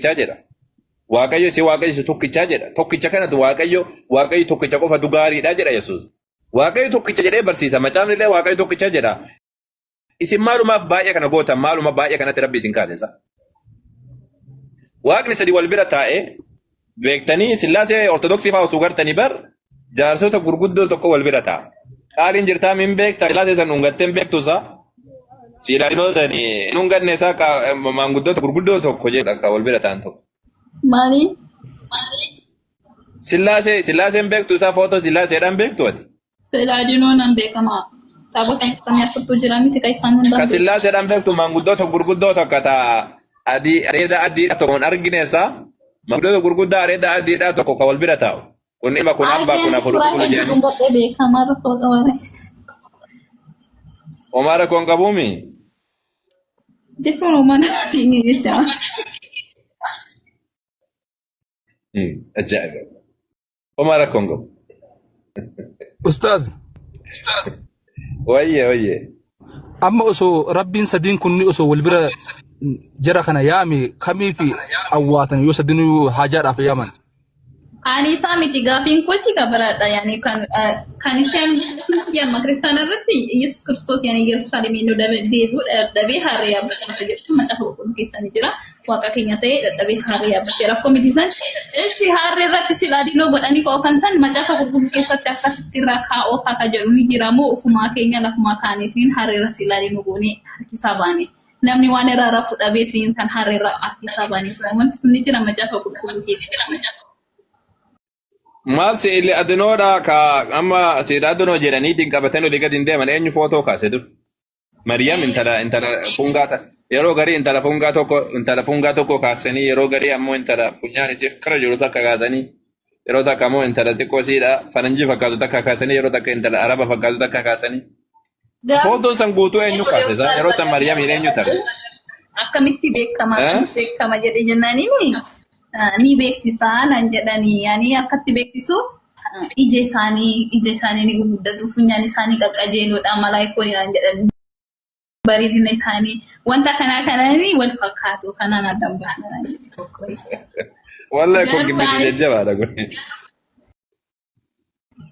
jedha. Waaqayyo si waaqayyo si tokkichaa jedha. Tokkicha kanatu waaqayyo tokkicha qofatu gaariidha jedha Yesuus. Waaqayyo tokkicha jedhee barsiisa. Macaafni illee waaqayyo tokkicha jedha. Isin maalumaaf baay'ee kana gootan maaluma baay'ee kanatti rabbi isin kaasisa. Waaqni sadi wal bira taa'ee beektanii Sillaasee Ortodoksii fa'aa osoo gartanii bar jaarsota gurguddoo tokko wal bira taa'a. Qaaliin jirtaa min beekta Sillaasee san dhungatteen beektusa. Siidhaadhinoo sani dhunganne isaa maanguddoota gurguddoo tokko jedha akka wal bira ta'an tokko. Maali? Sillaaseen beektu isaa footoo Sillaaseedhaan beektu ati. Siidhaadhinoo nan beekama. Taabota iftamii afurtuu jira miti kan isaan hundaan. Ka Sillaaseedhaan beektu maanguddoota gurguddoo tokko ta'a. Areeda adiidha tokko hin argineessa. Maanguddoota gurguddaa areeda adiidha tokko ka wal bira taa'u. Kun dhima kun hambaa kun afur jedhanii. Omaara koon qabuumi. Jechuun uummata asiin jecha. Ajaa'iba. Omaara koon qabu. Ustaaz. Wayye. Amma osoo rabbiin sadiin kunni osoo wal bira jara kana yaame kamii fi awwaatan yoo sadinuu haajaadhaaf yaaman. Ani isaa miti gaafiin kooti kabaraadha yaani kan isaan yamma kiristaana irratti Yesuus Kiristoos yaani Yerusaalemiin nu dadhabee harree yaabbatee jechuun macaafa qulqulluu keessanii jira. Waaqa keenya ta'ee dadhabee harree yaabbatee rakkoo miti san. Ishi harree irratti silaadinoo godhanii qoofan san macaafa qulqulluu keessatti akkasitti irraa kaa'oo faaka jedhu ni jira moo ofumaa keenya lafumaa kaaniitiin harree irra silaadinoo goonee harkisaa baane. Namni waan irraa rafuu dhabeetiin kan harree irra harkisaa baane. Wanti sun ni jira macaafa qulqulluu keessatti. Maal se'illee adinoodha ka amma seedha adinoo jedhaniitiin qabatanii olii gadi hin deeman eenyu footoo kaase dur. Mariyaam intala fungaata yeroo garii intala fungaa tokko kaasanii yeroo garii ammoo intala funyaan isii kara jiru takka kaasanii yeroo takka ammoo intala xiqqoo siidha faranjii fakkaatu takka kaasanii yeroo takka intala araba fakkaatu takka kaasanii. Footoon san guutuu eenyu kaasisa yeroo san Mariyaamiin eenyu ta'a. Akkamitti beekama jedhee jennaaniini. Ni beeksisaa nan jedhanii yaani akkatti beeksisu ija isaanii ni guddatu funyaan isaanii qaqqajeeludha malaayikoon nan jedhanii bareedina isaanii wanta kananii wal fakkaatu kanaan addan baafnaan tokko. Wallahi kun gimmi jajjabaadha kun.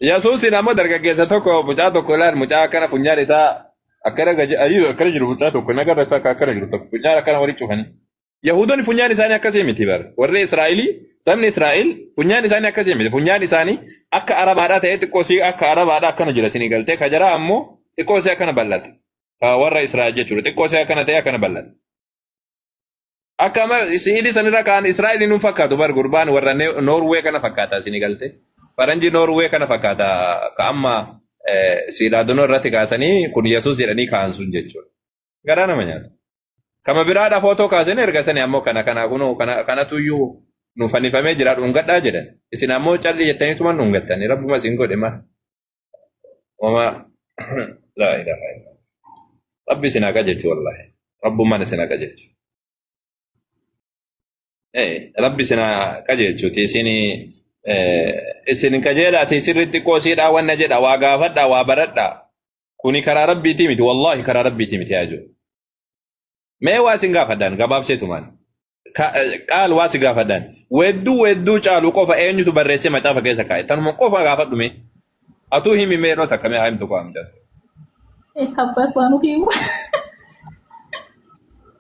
Yesuusin ammoo dargaggeessa tokko mucaa tokko ilaal mucaa akkana funyaan isaa akkana jiru mucaa tokko nagarra isaa akkana jiru tokko funyaan akkana walitti cufanii. Yahudoonni funyaan isaanii akkasii miti bar. Warri Israa'elii sabni Israa'el funyaan isaanii akkasii miti. Funyaan isaanii akka arabaadhaa ta'ee xiqqoo si akka arabaadhaa akkana jira sinii galtee ka jara ammoo xiqqoo si akkana bal'ate. Ka warra Israa'el jechuudha xiqqoo si akkana ta'ee akkana bal'ate. Akkama si'idii sanirra kaan Israa'eliin nu fakkaatu bar gurbaan warra Noorwee kana fakkaata sinii galtee. Faranjii Noorwee kana fakkaata ka amma siidhaadonoo irratti kaasanii kun Yesuus jedhanii kaan sun jechuudha. Garaa nama nyaata. Kama biraadha footoo kaasanii ergasanii ammoo kunoo kanatuyyuu nu fannifamee jira dhungadhaa jedhan. Isin ammoo calli jettaniituma dhungattanii rabbuma isin godhe ma. Wama laa ilaaha illa. Rabbi isin haqa jechu wallahi. Rabbummaan isin haqa jechu. Rabbi isin haqa jechuuti isin qajeelaati sirriitti qoosiidhaa wanna jedha waa gaafadhaa waa baradhaa. Kuni karaa rabbiitii miti wallahi karaa rabbiitii miti yaa jiru. Mee waa isin gaafadhaan gabaabseetumaan. Qaal waa si gaafadhaan. Wedduu caalu qofa eenyutu barreessee macaafa keessa kaa'e. Tanuma qofa gaafadhu mee. Atuu himi mee yeroo takka mee haa himtu qofa midhaan.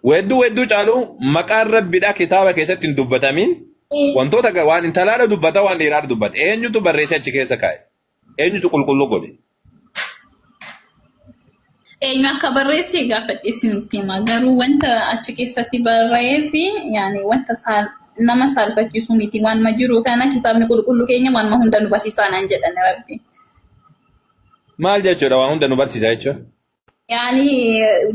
Wedduu caalu maqaan rabbiidhaa kitaaba keessatti hin dubbatamin. Wantoota waan intalaadha dubbata waan dhiiraadha dubbata. Eenyutu barreessee achi keessa kaa'e. Eenyutu qulqulluu godhe. Eenyu akka barreesse gaafadhe isinitti hima garuu wanta achi keessatti barreeffee fi yaani wanta nama saalfachiisu miti waanuma jiru kana kitaabni qulqulluu keenya waanuma hunda nu barsiisaa naan jedhan rabbi. Maal jechuudha waan hunda nu barsiisaa jechuudha? Yaani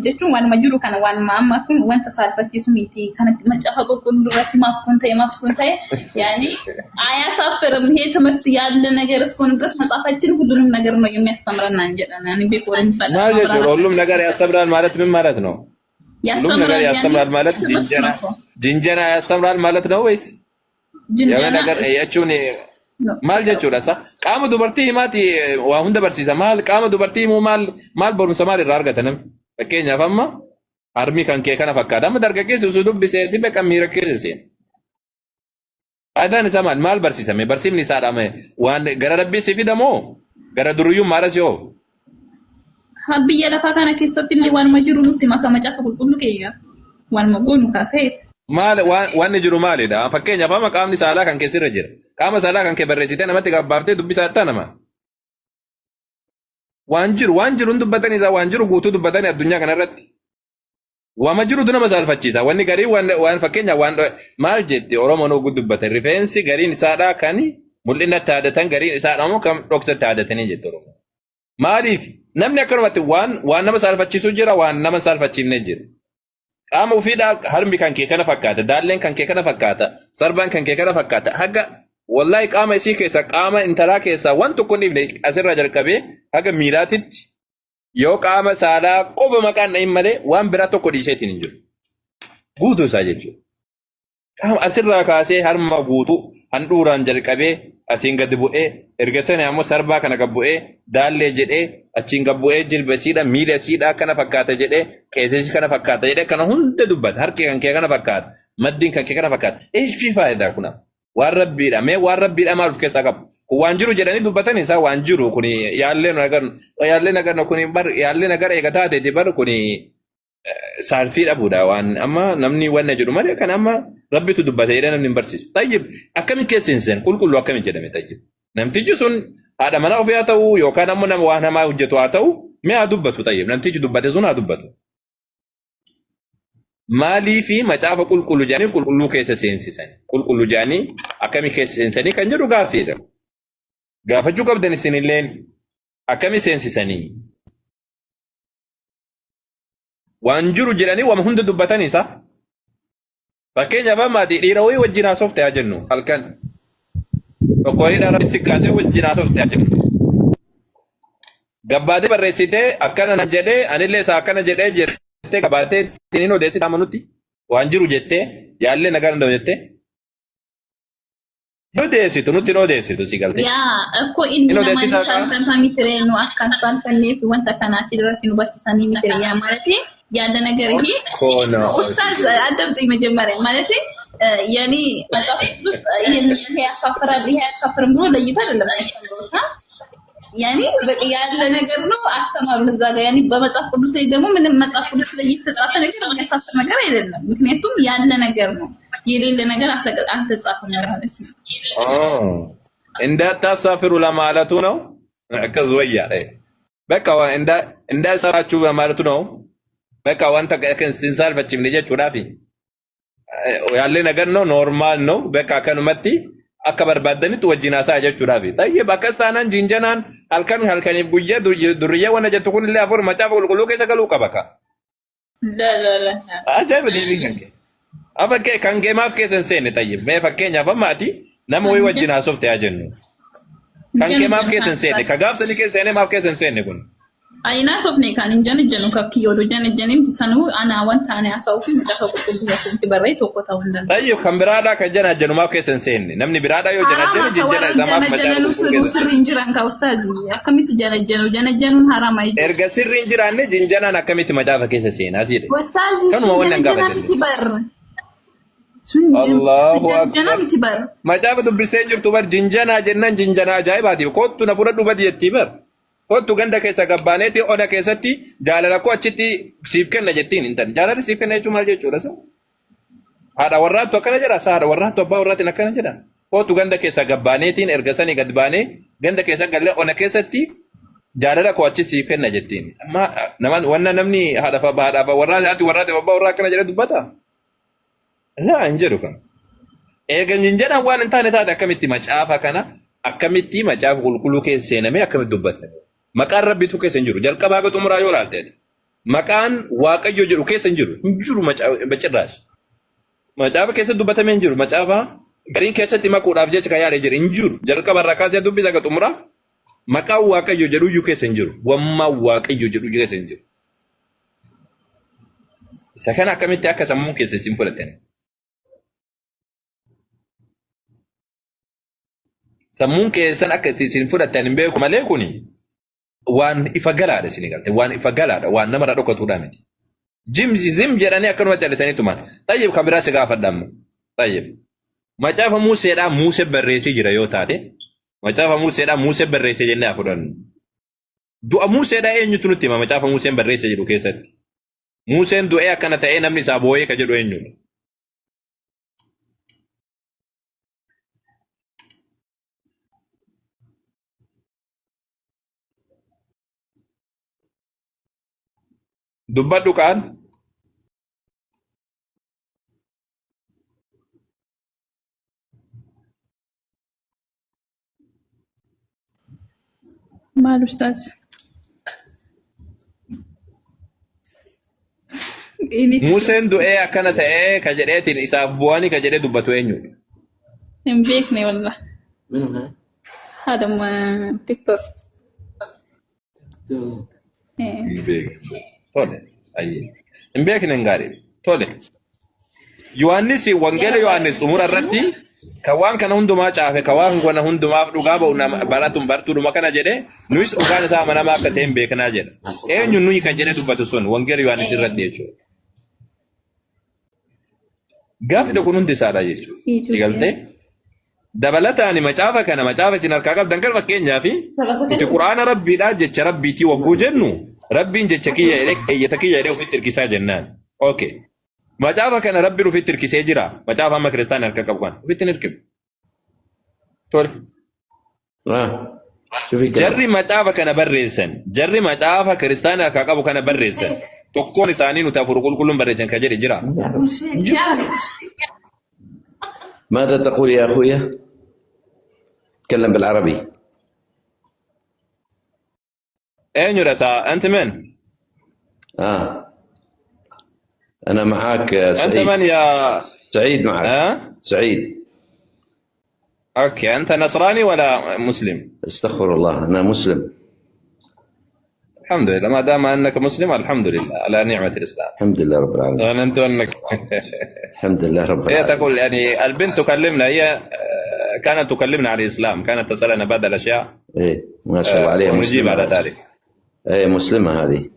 jechuun waanuma jiru kana waanuma amma kun wanta saalfachiisu miti kana macaafa qulqulluu irratti maaf kun ta'e yaani ayaa saafirም ይሄ ትምህርት ያለ ነገር እስከሆነ ድረስ መጽሐፋችን ሁሉንም ነገር ነው የሚያስተምረን ነን ጀዳና እኔ ቢቆርም ይባላል ማለት ሁሉም ነገር ያስተምራል ማለት ምን ማለት ነው? ሁሉም ነገር ያስተምራል ማለት ጅንጀና ያስተምራል ማለት ነው ወይስ ያ ነገር ያቹን maal jechuudha sa qaama dubartii himaati waa hunda barsiisa maal qaama dubartii himu maal barumsa maal irraa argatan fakkeenyaaf amma harmi kan kee kana fakkaata amma dargaggeessi osoo dubbisee dhibe kan miira keessa seen Adaan isaa maal barsiisame barsiifni isaa dhame waan gara rabbii si fidamoo gara duruyyuu maaras yoo. Biyya lafaa kana keessatti illee waanuma jiru nutti makama caafa qulqulluu keenya. Waanuma goonu kaafeet. Maal waan jiru maalidha? Fakkeenyaaf amma qaamni saalaa kan keessirra jira. Qaama saalaa kan kee barreessitee namatti gabbaaftee dubbisaa ta'aa nama. Waan jiru dubbatanii isaa waan jiru guutuu dubbatanii addunyaa kanarratti. Waama jirutu nama saalfachiisa. Wanni garii waan fakkeenyaaf waan maal jetti Oromoon oguu dubbatan rifeensi gariin isaadhaa kan mul'ina taadatan gariin isaadhaa immoo kan dhoksa taadatanii jetti Oromoon. Maaliif namni akkanumatti waan nama saalfachiisu jira waan nama saalfachiifne jira. Qaama ofiidhaa harmi kan kee kana fakkaata, daalleen kan kee kana fakkaata, sarbaan kan kee kana fakkaata. Haga wallahi qaama isii keessa qaama intalaa keessa waan tokko dhiifne asirraa jalqabee haga miilaatitti yoo qaama saalaa qofa maqaan dhahin malee waan biraa tokko dhiiseetiin hin jiru. Guutuu isaa jechuudha. Qaama asirraa kaasee harma guutuu handhuuraan jalqabee asiin gadi bu'ee erga sana ammoo sarbaa kana gad bu'ee daallee jedhee achiin gad bu'ee jilba siidha miila siidha kana fakkaata jedhee qeesesi kana fakkaata jedhee kana hunda dubbata harki kan kee kana fakkaata maddiin kan kee kana fakkaata eeshi faayidaa kuna waan rabbiidha mee waan rabbiidha maal of keessaa qabu kun waan jiru jedhanii dubbatan isaa waan jiru kun yaallee nagarno kun bar yaallee nagara eega taateeti bar kun saalfii dhabuudha waan amma namni wanna jedhu malee kan amma rabbitu dubbate jedhee namni hin barsiisu. Tayyib akkamitti keessinsen qulqulluu akkamitti jedhame tayyib. Namtichi sun haadha mana ofii haa ta'u yookaan ammoo nama waan hamaa hojjetu haa ta'u mee haa dubbatu tayyib namtichi dubbate sun haa dubbatu. Maalii fi macaafa qulqulluu jedhanii qulqulluu keessa seensisan qulqulluu jedhanii akkamii keessa seensanii kan jedhu gaaffiidha. Gaafachuu qabdan isinilleen akkamii seensisanii. Waan jiru jedhanii waan hunda dubbatan isa. Fakkeenyaaf ammaati dhiira wayii wajjin haasofte haa jennu halkan. Tokko hidhaan sikkaatee wajjin haasofte haa jennu. Gabbaatee barreessitee akkana jedhee anillee isaa akkana jedhee jettee gabbaatee ittiin odeessite amanutti waan jiru jettee yaallee nagaa danda'u jettee. Yoo deessitu nutti yoo deessitu si galte. Yaa akkoo inni nama shaalfamfaa mitire nu akkan shaalfanneef wanta kanaatti irratti nu barsiisanii mitire yaa malati yaada nagarihi. Ustaaz adabti መጀመሪያ ማለት ያኒ መጽሐፍ ውስጥ ይሄን ያሳፍራል ይሄ ያሳፍርም ብሎ ለይቶ አይደለም ያስተምሩና ያኒ በቃ ያለ ነገር ነው አስተማሩን እዛ ጋር ያኒ በመጽሐፍ ቅዱስ ላይ ደግሞ ምንም መጽሐፍ ቅዱስ ላይ የተጻፈ ነገር የሚያሳፍር ነገር አይደለም ምክንያቱም ያለ ነገር ነው የሌለ ነገር አልተጻፈም ማለት ነው እንዳታሳፍሩ ለማለቱ ነው ከዝወያ በቃ እንዳሰራችሁ ለማለቱ ነው በቃ ዋንታ ከንሲንሳል ፈጭም ልጅ ቹዳፊ ያለ ነገር ነው ኖርማል ነው በቃ ከነመቲ አከበር ባደንት ወጂናሳ ጀቹዳፊ طيب አከሳናን ጂንጀናን halkan ጉየ ዱርየ ወነጀቱ ኩን ለአፎር መጫፍ ቁልቁሉ ከሰገሉ ቀበካ لا አጃይብ ዲቪንገ አበከ ከንገ ማፍ ከሰን ሰን طيب me fakkeenya famati nam way wajjina softe ajennu kanke maaf keesen seene kagaaf sani keesen maaf keesen seene kun ayina sofne kan injanu kakkiyodo janin sanu ana wanta ana asawfi mutafa qulqullu wasunti barray tokko ta'undan ayyo kan biraada kan janu maaf keesen seene namni biraada yoo jana jinjana zamaaf majaalu sirrin jiran ka ustazi akkamiti janajjanun harama ije erga sirrin jiranne jinjana akkamiti majaafa keessa seena aside ustazi kanuma wannan gaba Allahu akbar. Macaafa dubbisee jirtu bar jinjana jennan jinjana ajaa'ibaati. Kottu na fudhadhu badi jetti bar. Kottu ganda keessa gabbaaneeti ona keessatti jaalala koo achitti siif kenna jettiin intan. Jaalala siif kenna jechuun maal jechuudha sa? Haadha warraattu akkana jedha sa haadha warraattu abbaa warraatiin akkana jedha. Kottu ganda keessa gabbaaneetiin erga sanii gad baanee ganda keessa galee ona keessatti jaalala koo achitti siif kenna jettiin. Amma wanna namni haadha warraati abbaa warraa akkana jedha dubbata. لا انجرو كان ايغن جنجنا وان انتاني تاتا كميتي مچافا كان اكميتي مچاف قلقلو كي سينمي اكميت دبت مكان ربي تو كي سنجرو جلقا باغ تمرا يولالت مكان واقيو جرو كي سنجرو انجرو بچراش مچافا كي سدبت من انجرو مچافا غرين كي ستي مكو داف جچ كيا رجر انجرو جلقا بركا سي دبي زغ تمرا مكان واقيو جرو يو كي سنجرو وما واقيو جرو كي سنجرو سكن اكميتي اكا سمون كي سيمبلتن sammuun keessan akka isin fudhatan hin beeku malee kuni waan ifa galaadha isin galte waan ifa galaadha waan nama dhokatuudha miti jim jedhanii akkanuma callisanii tuman tayyib kabira si gaafadhamu tayyib Macaafa Museedhaan Musee barreessee jira yoo taate macaafa Museedhaan Musee barreessee jennee haa fudhannu. Du'a Museedhaa eenyutu nutti hima macaafa Museen barreessee jiru keessatti? Museen du'ee akkana ta'ee namni isaa boo'ee ka jedhu eenyudha? Dubbadhu kaan? Maal ustaaz? Museen du'ee akkana ta'ee ka jedheetiin isaaf bu'anii ka jedhee dubbatu eenyudha? Hin beekne wallah. Haadha TikTok. Hin beekne. Tole. Hin beekne hin gaarii. Tole. Yohaannis wangeela Yohaannis xumura irratti kan waan kana hundumaa caafe kan waan kana hundumaaf dhugaa ba'u baratuun bartuudhuma kana jedhee nuyis dhugaan isaa amanamaa akka ta'e hin beeknaa jedha. Eenyu nuyi kan jedhee dubbatu sun wangeela Yohaannis irratti jechuudha. Gaafni kun hundi isaadha jechuudha. Eegaltee dabalataan macaafa kana macaafa isin harkaa qabdan kan fakkeenyaaf itti quraana rabbiidhaa jecha rabbiitii wagguu jennu rabbiin jecha kiyya eeyyata kiyya jedhee ofitti hirkisaa jennaan. Okay. Macaafa kana rabbiin ofitti hirkisee jira. Macaafa amma kiristaanaa harka qabu kan ofitti hin hirkisu. Tole. Jarri macaafa kana barreessan jarri macaafa kiristaanaa harka qabu kana barreessan tokkoon isaanii nuti afur qulqulluun barreessan kan jedhe jira. ماذا تقول يا أخويا؟ تكلم بالعربي. أين رسا أنت من؟ أنا معاك أنت سعيد. من يا سعيد معك. سعيد. أوكي أنت نصراني ولا مسلم؟ استغفر الله أنا مسلم. الحمد لله ما دام أنك مسلم الحمد لله على نعمة الإسلام. الحمد لله رب العالمين. أنت أنك الحمد لله رب العالمين. هي تقول يعني البنت تكلمنا هي كانت تكلمنا عن الإسلام كانت تسألنا بعض الأشياء. إيه ما شاء الله عليها. ونجيب على ذلك. إيه مسلمة هذه.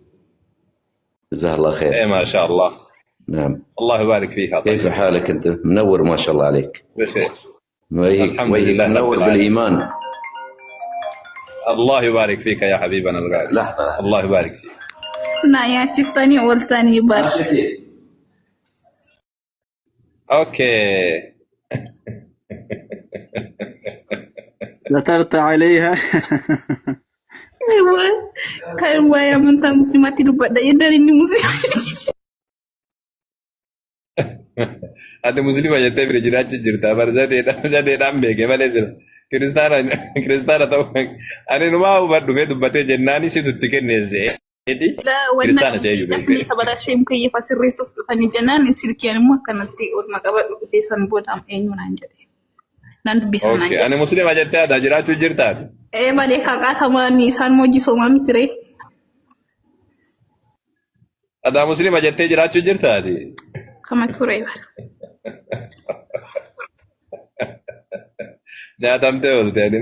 جزاها الله خير. إيه ما شاء الله. نعم. الله يبارك فيك. كيف حالك أنت؟ منور ما شاء الله عليك. بخير. الحمد لله منور بالإيمان. الله يبارك فيك يا حبيبنا الغالي. لحظة. الله يبارك فيك. Nah ya cistani waltani bar. اوكي. ذكرت عليها. Ewa, kan waya mentah muslimati lupa daya dari ini muslim. Ada muslim aja tapi berjiracu jirta barzade dam bege malezir. Kristana tahu. Ani numa ubat dume dubate jennani situ tikenneze. La wannan ne saboda shi muka yi fasirin su fani janan sirkiyan mu kanatti ul magaba fi san bodam enyu nan jade. Nan bisa nan jade. Okay, ani muslim aja ta da jiracu jirta. Bade kakak ni san moji so mami tire. Ada muslim aja ta jiracu jirta di. Kama ture bar. Nyaatamtee oolte ani.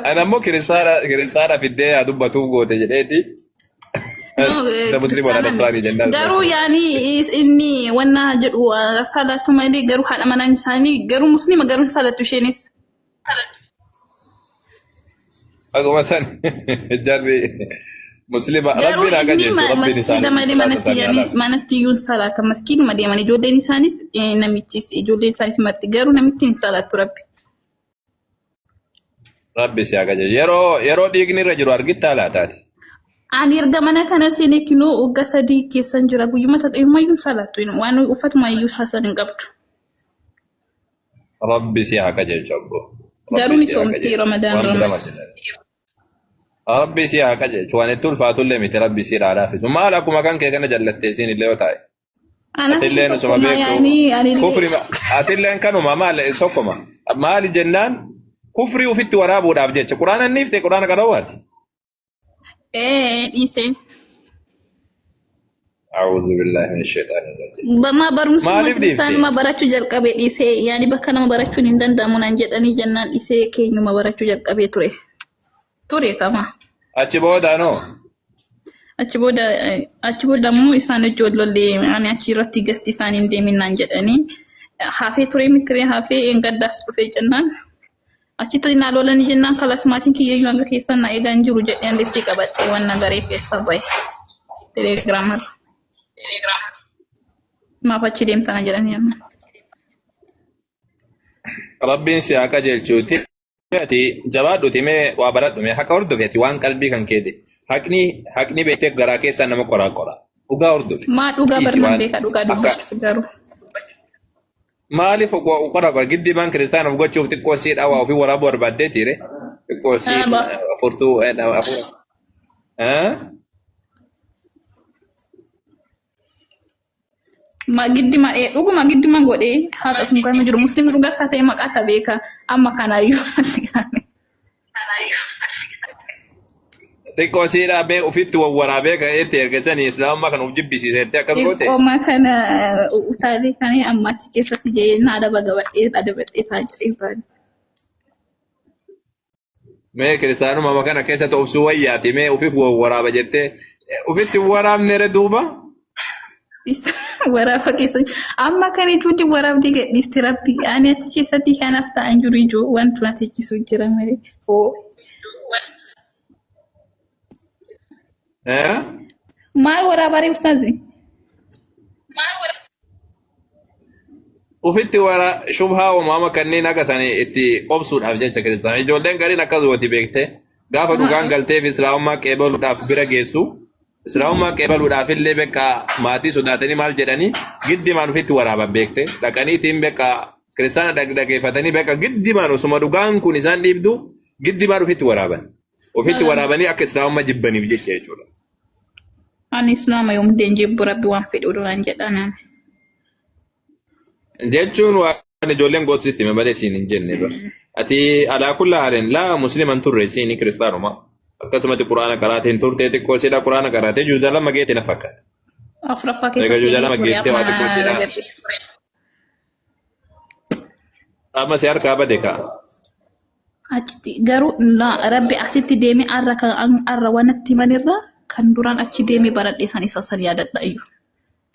Ani ammoo kiristaana fiddee yaa dubbatu goote jedheeti. Musliima wala nasraanii jennaan. Garuu yaani inni wanna jedhu salaatu malee garuu haadha manaan isaanii garuu musliima garuu salaatu isheenis. Akkuma san jarri musliima rabbiin akka jettu rabbiin isaanii. Manatti iyyuu salaata maskiinuma deeman ijoolleen isaanis namichis ijoolleen isaanis marti garuu namitti hin salaatu rabbi. Rabbi si akka jedhu yeroo dhiigni irra jiru argittaa laataati. Ani erga mana kana seenetti nuu waggaa 3 keessan jira guyyuma ta'eyyuma iyyuu salaatu waan uffatuma iyyuu saasan hin qabdu. Rabbi si akka jedhu. Garuu ni soomti Ramadaan. Rabbi si akka jechuun waan itti ulfaatullee miti rabbi si dhaadhaafisu maal akkuma kan kee kana jallattee siin illee yoo taa'e. Atilleen osuma beektu atilleen kanuma maal sokkoma maali jennaan kufrii ufitti waraabuudhaaf jecha quraana niifte quraana qarawaati. Dhiisee. أعوذ بالله من الشيطان الرجيم. Bama barumsa Kristaan ma barachuu jalqabe dhiisee yaani bakka nama barachuun hin danda'amu naan jedhanii jennaan dhiisee keenyuma barachuu jalqabee ture. Ture kama. Achi booda noo. Achi booda immoo isaan ijoollollee ani achi irratti gasti isaan hin deemin naan jedhanii hafee turee mittiree hafee gaddaas dhufee jennaan achitti naa lolanii jennaan kalasmaatiin kiyyayyuu hanga keessan na eegan jiru jedheen liftii qabadhee waan nagaree keessa bahe telegiraamar maaf achi deemtana jedhanii amma. Rabbiin si haa qajeelchuuti. Ati jabaadhuuti mee waa baradhu mee haqa hordofeeti waan qalbii kan keede. Haqni beektee garaa keessaa nama qoraa qora. Dhugaa hordofi. Maa dhugaa barnaan beeka dhugaa dubbachuuf garuu. Maaliif qora qora giddi baan kiristaana gochuuf xiqqoo siidhaa waa ofii waraabuu barbaadee tiire. Xiqqoo siidhaa afurtuu afur. Dhuguma giddi godhee haqa kun kan jiru musliimni dhugaa akka ta'e maqaa isaa beeka amma kanaayyuu. Xiqqoo siidhaa bee ofitti waraabee ka'eetti ergasanii islaamummaa kan of jibbisiisetti akkas goote. Xiqqooma kana utaalee kan amma achi keessatti jee naada bagabadhee taa'ee taa'e. Mee kiristaanummaa kana keessatti obsuu wayyaati mee ofiif waraaba jettee ofitti waraabneere duuba. Waraaba keessa amma kan ijoollee waraabdii gadhiiste rabbi ani achi keessatti kanaaf ta'an jiru ijoo wanti na teechisu jira malee maal waraabare ustaazi ufitti shubhaa uumama kanneen akka sanii itti obsuudhaaf jecha kiristaana ijoolleen gariin akkas gooti beekte gaafa dhugaan galteef islaamummaa qeebaluudhaaf bira geessu. Islaamummaa qeebaluudhaaf illee beekaa maatii sodaatanii maal jedhanii giddimaan ofitti waraaban beekte dhaqaniitiin beekaa kiristaana dhaggeeffatanii beekaa giddimaan osuma dhugaan kun isaan dhiibdu giddimaan ofitti waraaban. Ofitti waraabanii akka islaamummaa jibbaniif jecha jechuudha. Ani islaama yoomdeen jibbu rabbi waan fedhu duraan jedhanaan. Jechuun waan ijoolleen gootusitti hime malee siin hin jenne bara. Ati alaa kulla haaleen laa musliiman turre siinii kiristaanuma. Akkasumatti quraana qaraateen turtee xiqqoo siidhaa quraana qaraatee juuza lama geetti na fakkaata. Afuraffaa keessa juuza lama geettee waa xiqqoo siidhaa. Amma si harkaa bade kaa. Achitti garuu rabbi asitti deemee arra wanatti manirra kan duraan achi deemee baradhee san isa san yaadadha iyyuu.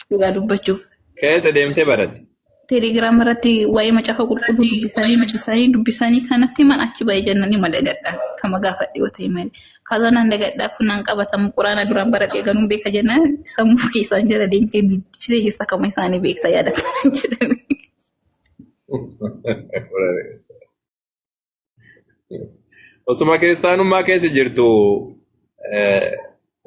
Dhugaa dubbachuuf. Keessa deemtee baradde. Telegiraam irratti waa'ee macaafa qulqulluu dubbisanii kanatti man achi bahee jennanii madagadhaa kama gaafadhe yoo ta'e malee kaazanaan dagadhaa kunaan qabatamu quraana duraan baradhee ganuun beeka jennaan sammuu keessaan jala deemtee dubbisee jirta kama isaanii beekta yaada kan jedhanii. Osuma kiristaanummaa keessa jirtu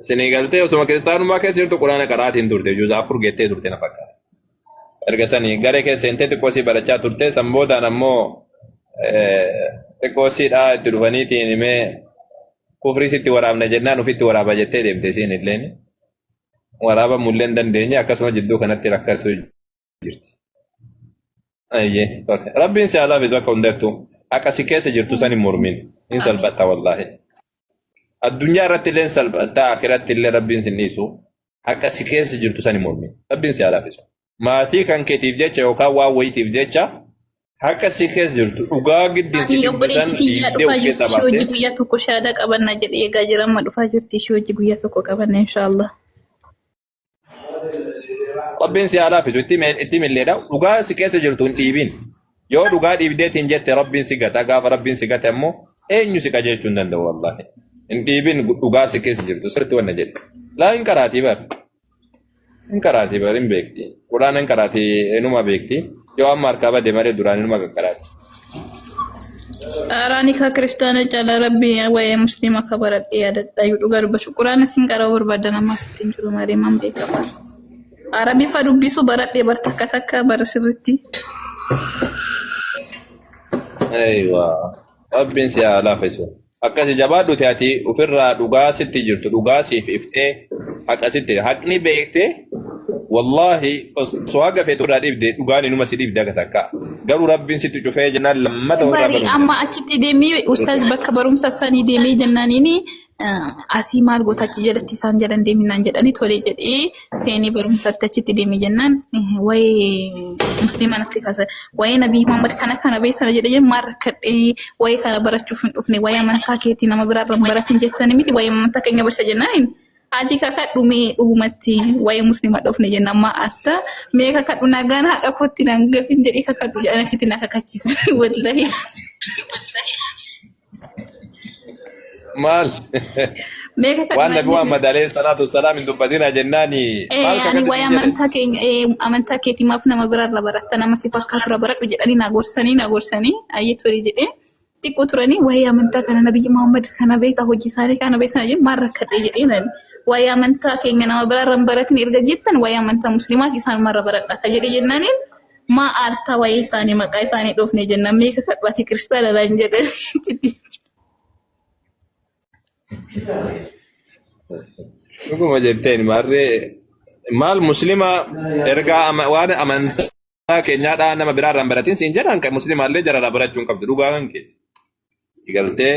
isinii galtee osuma kiristaanummaa keessa jirtu quraana qaraatiin turte juuza afur geettee turte na fakkaata. Erga sanii garee keessa seentee xiqqoo sii barachaa turte san boodaan ammoo xiqqoo siidhaa itti dhufaniitiin himee kufrii sitti waraabna jennaan ofitti waraaba jettee deemte isiin illeen waraaba mullee hin dandeenye akkasuma jidduu kanatti rakkatu jirti. Rabbiin si alaafisu akka hundattu akka si keessa jirtu san hin mormin hin salphatta wallaahi. Addunyaa irratti illee salphatta akhiratti illee rabbiin sin dhiisu akka si keessa jirtu san hin mormin rabbiin si alaafisu. Maatii kan keetiif jecha yookaan waan wayitiif jecha akka si keessa jirtu dhugaa giddii si dubbisan dhiibbee of keessaa baatee. Hojii guyyaa tokko shaada qabanna jedhee eegaa jira amma dhufaa jirti ishee hojii guyyaa tokko qabanna inshaallah. Rabbiin si alaafisu itti milleedha dhugaa si keessa jirtu hin dhiibin yoo dhugaa dhiibdeetiin jette rabbiin si gata gaafa rabbiin si gate ammoo eenyu si qajeelchuu hin danda'u wallaahi hin dhiibin dhugaa si keessa jirtu sirriitti wanna jedhe laa hin qaraatii bara. Inkaraati barin beekti. Quraan inkaraati enuma beekti. Yoo amma harkaa badde malee duraan enuma qaqqaraati. Araani ka kiristaana jala rabbi waa'ee musliima ka baradhee yaadadha yoo dhugaa dubbachuu quraan isin qaroo barbaadan amma sittiin jiru malee man beekama. Arabi fa dubbisu baradhee bar takka takka bara sirritti. Aywa. Rabbiin si alaafisu. Akkasi jabaadhu taati ofirraa dhugaa sitti jirtu dhugaa siif iftee akkasitti haqni beektee wallahi swaga feetu irraa dhiibde dhugaan inuma si dhiibde akka takka garuu rabbiin sitti cufee jennaan lammata warraa barumsa. Amma achitti deemee ustaaz bakka barumsa isaanii deemee jennaaniini asii maal gootachi jalatti isaan jalan deeminaan jedhanii tolee jedhee seenii barumsaatti achitti deemee jennaan wayii musliimanatti kasa wayii nabii Muhammad kana beekana jedhee maal rakkadhee wayii kana barachuuf hin dhufne wayii amantaa keetii nama biraarra baratin jettanii miti wayii amantaa keenya barsa jennaan Ati kakadhu mee dhugumatti waa'ee musliima dhufne jenna amma asta mee kakadhu nagaan haadha kootti nan gafin jedhi kakadhu jedhan achitti na kakachiisa wallahi. Maal? Mee kakadhu Waan Nabi Muhammad alayhi salatu wassalam hin dubbatina jennaani maal ani waa'ee amantaa keenya amantaa keetimaaf nama biraarra baratta nama si fakkaatu baradhu jedhanii na gorsanii ayyeet walii jedhee xiqqoo turanii waa'ee amantaa kana Nabi Muhammad kana beektaa hojii isaanii kana beektaa jedhee maal rakkatee jedhee nani waa'ee amantaa keenya nama biraarra hin baratin erga jettan waa'ee amantaa musliimaas isaan marra baradha akka jedhee jennaaniin maa aartaa waa'ee isaanii maqaa isaanii dhoofne jennaan mee kakadhu ati kiristaana naan jedhan. Dhuguma jetteen maal muslima ergaa waan amantaa keenyaadhaa nama biraarraa hin baratin siin jedhan kan muslimaallee jararraa barachuun qabdu dhugaa kan keeti. Galtee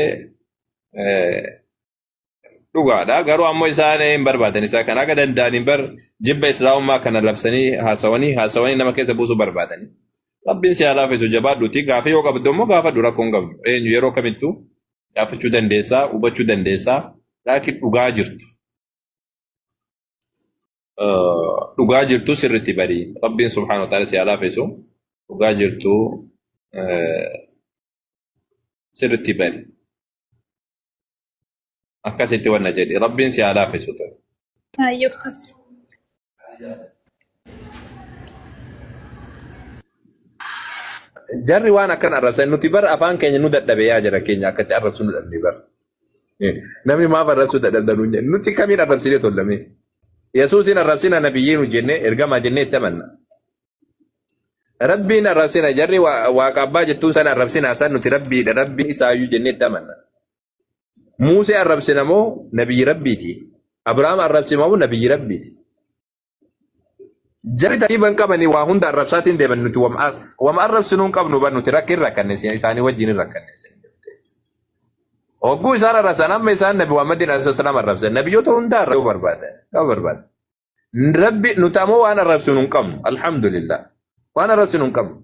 dhugaadha garuu ammoo isaan hin barbaadan isaa kan akka danda'aniin bar jibba islaamummaa kana labsanii haasawanii nama keessa buusuu barbaadanii. Rabbiin si haa laaffisu jabaadhuuti gaafa yoo qabdu immoo gaafadhu rakkoon qabdu eenyu yeroo kamittuu gaafachuu dandeessaa hubachuu dandeessaa laakiin dhugaa jirtu sirriitti bari Rabbiin subhaanahu wa ta'ala si haa laaffisu dhugaa jirtu sirriitti bari akkasitti wanna jedhi Rabbiin si haa laaffisu ta'e. Ayyooftas. Jarri waan akkan arrabsan nuti bar afaan keenya nu dadhabe yaa jara keenya akkatti arrabsu nu dadhabne bar. Namni maaf arrabsuu dadhabdan nuti kamiin arrabsinee tollame. Yesuusin arrabsina nabiyyiin jenne ergamaa jennee itti amanna. Rabbiin arrabsina jarri waaqa abbaa jettuun sana arrabsina san nuti rabbiidha rabbiin isaayyuu jennee itti amanna. Muusee arrabsina moo nabiyyi rabbiiti. Abrahaam arrabsina moo nabiyyi rabbiiti. Jarri tariiban qabanii waa hunda arrabsaatiin deeman nuti wama arrabsinuun qabnu ban nuti rakkin rakkanne isaanii wajjin hin rakkanne. Hogguu isaan arrabsan amma isaan Nabi Muhammadin alayhi salaam arrabsan nabiyyoota hundaa arrabsuu barbaada. Rabbi nuti ammoo waan arrabsinu hin qabnu alhamdulillah waan arrabsinu hin qabnu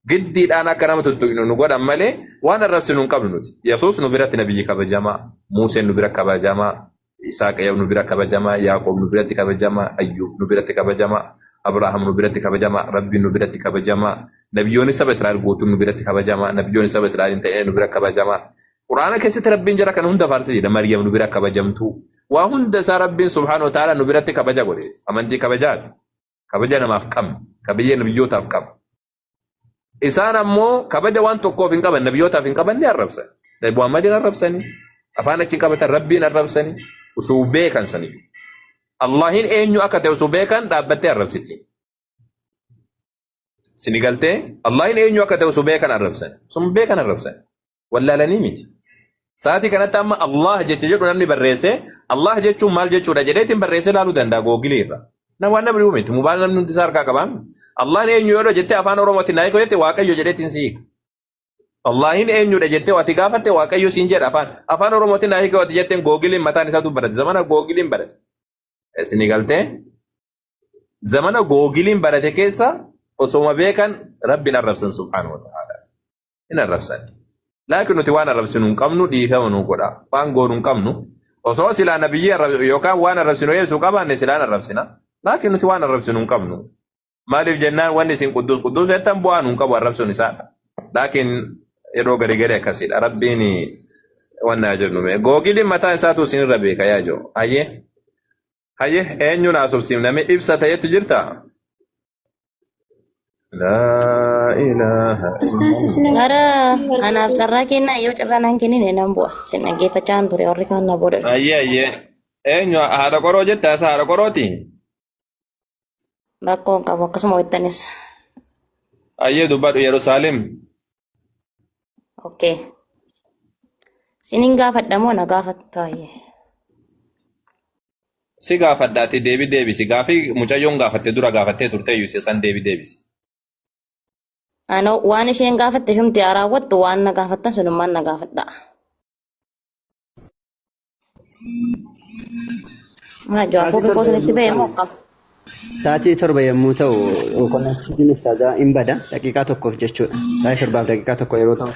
giddiidhaan akka nama tuttuqnu nu godhan malee waan arrabsinu hin qabnu nuti. Yesuus nu biratti nabiyyi kabajamaa Muuseen nu bira kabajamaa Isaaq nu bira kabajamaa Yaaqoob nu biratti kabajamaa Ayyuub nu biratti kabajamaa Abrahaam nu biratti kabajamaa Rabbiin nu biratti kabajamaa nabiyyoonni saba Israa'el guutuun nu biratti kabajamaa nabiyyoonni saba Israa'el hin ta'in nu bira kabajamaa. Quraana keessatti Rabbiin jara kan hunda faarsa jedha Maryam nu bira kabajamtu waa hunda isaa Rabbiin subhaanahu wa ta'ala nu biratti kabaja godhe amantii kabajaati kabaja namaaf qabna kabaja nabiyyootaaf qabna isaan ammoo kabaja waan tokkoof hin qaban nabiyyootaaf hin qaban ni arrabsan Nabi Muhammadin arrabsanii afaan achi qabatan Rabbiin arrabsanii usuu beekan sanii Allahin eenyu akka ta'e usuu beekan dhaabbattee arrabsiti sini galtee Allahin eenyu akka ta'e usuu beekan arrabsan sun beekan arrabsan wallaalanii miti. Sa'aatii kanatti amma Allah jecha jedhu namni barreesse Allah jechuun maal jechuudha jedheetiin barreessee ilaaluu danda'a googilii irra. Nama waan namni miti mubaal namni hundi isaa harkaa qabaan. Allah eenyu yoo jettee afaan Oromootiin naa jette Waaqayyo jedheetiin siika. Allahin eenyudha jettee ati gaafatte Waaqayyo siin jedha afaan Oromootiin naa hiikawati jetteen googiliin mataan isaatu barate zamana googiliin barate. Isin galtee zamana googiliin barate keessa osoma beekan Rabbiin arrabsan subhaanahu wa ta'ala. Hin arrabsan. Laakiin nuti waan arrabsinu hin qabnu dhiifama nu godha. Waan goonu hin qabnu. Osoo silaa nabiyyi yookaan waan arrabsinu eessuu qabaanne silaan arrabsina. Laakiin nuti waan arrabsinu hin qabnu. Maaliif jennaan wanni isin quddus jettan bu'aa nu hin qabu arrabsuun isaadha. Laakiin yeroo gari gari akkasidha. Rabbiin wanna ajirnu googiliin mataa isaatu isinirra beeka yaa jiru. Hayyee eenyuun haasofsiifname ibsa ta'etu jirta? La ilaha Gara anaaf carraa kennaa yoo carraa naan kennine nan bu'a. Sin dhaggeeffachaan ture warri kaan na booda. Ayyee. Eenyu haadha qoroo jetta isa haadha qorooti? Rakkoo hin qabu akkasuma hojjettanis. Ayyee dubbadhu Yerusaalem. Okay. Sinin gaafadha moo na gaafattu ayyee. Si gaafadhaati deebisi gaafii mucayyoon gaafatte dura gaafattee turte iyyuu san deebisi. Ano waan isheen gaafatte shumti haa raawwattu waan na gaafattan sunummaan na gaafadha. Mana jawaabuu koo sanitti ba'e moo akkam? Sa'aatii torba yommuu ta'u, konnekshiiniin ustaazaa hin bada daqiiqaa tokkoof jechuudha. Sa'aatii torbaaf daqiiqaa tokko yeroo ta'u.